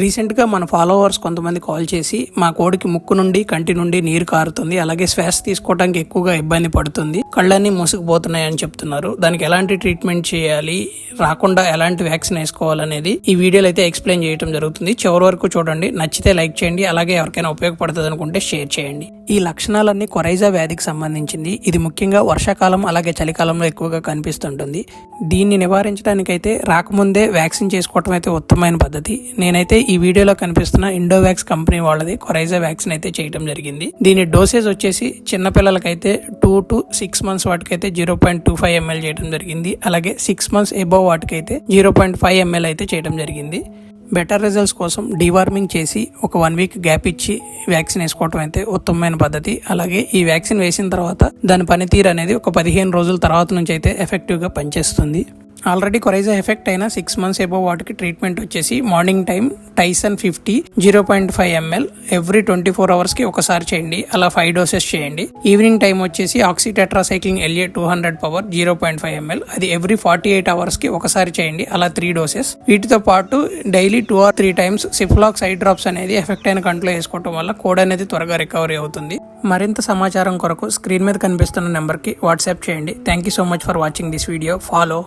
రీసెంట్గా మన ఫాలోవర్స్ కొంతమంది కాల్ చేసి మా కోడికి ముక్కు నుండి కంటి నుండి నీరు కారుతుంది, అలాగే శ్వాస తీసుకోవడానికి ఎక్కువగా ఇబ్బంది పడుతుంది, కళ్ళన్నీ మూసుకుపోతున్నాయి అని చెప్తున్నారు. దానికి ఎలాంటి ట్రీట్మెంట్ చేయాలి, రాకుండా ఎలాంటి వ్యాక్సిన్ వేసుకోవాలనేది ఈ వీడియోలో అయితే ఎక్స్ప్లెయిన్ చేయడం జరుగుతుంది. చివరి వరకు చూడండి. నచ్చితే లైక్ చేయండి, అలాగే ఎవరికైనా ఉపయోగపడుతుంది అనుకుంటే షేర్ చేయండి. ఈ లక్షణాలన్నీ కొరైజా వ్యాధికి సంబంధించింది. ఇది ముఖ్యంగా వర్షాకాలం అలాగే చలికాలంలో ఎక్కువగా కనిపిస్తుంటుంది. దీన్ని నివారించడానికైతే రాకముందే వ్యాక్సిన్ చేసుకోవటం అయితే ఉత్తమమైన పద్ధతి. నేనైతే ఈ వీడియోలో కనిపిస్తున్న ఇండోవాక్స్ కంపెనీ వాళ్ళది కొరైజా వ్యాక్సిన్ అయితే చేయడం జరిగింది. దీని డోసేజ్ వచ్చేసి చిన్నపిల్లలకైతే 2 to 6 months వాటికైతే 0.25 ml చేయడం జరిగింది. అలాగే 6 months ఎబోవ్ వాటికైతే 0.5 ml అయితే చేయడం జరిగింది. బెటర్ రిజల్ట్స్ కోసం డీవార్మింగ్ చేసి ఒక 1 week గ్యాప్ ఇచ్చి వ్యాక్సిన్ వేసుకోవటం అయితే ఉత్తమమైన పద్ధతి. అలాగే ఈ వ్యాక్సిన్ వేసిన తర్వాత దాని పనితీరు అనేది ఒక 15 రోజుల తర్వాత నుంచి అయితే ఎఫెక్టివ్గా పనిచేస్తుంది. ఆల్రెడీ కొరైజా ఎఫెక్ట్ అయిన 6 months ఎబోవ్ వాటికి ట్రీట్మెంట్ వచ్చేసి morning time Tyson 50 0.5 ml every 24 hours కి ఒకసారి చేయండి. అలా 5 doses చేయండి. ఈవినింగ్ టైం వచ్చేసి ఆక్సిటెట్రాసైక్లిన్ LA 200 పవర్ 0.5 ml అది ఎవ్రీ 48 hours కి ఒకసారి చేయండి. అలా 3 doses. వీటితో పాటు daily 2 or 3 times Ciflox eye drops అనేది ఎఫెక్ట్ అయిన కంట్లో వేసుకోవడం వల్ల కోడ్ అనేది త్వరగా రికవరీ అవుతుంది. మరింత సమాచారం కొరకు స్క్రీన్ మీద కనిపిస్తున్న నెంబర్కి వాట్సాప్ చేయండి. Thank you so much for watching this video. Follow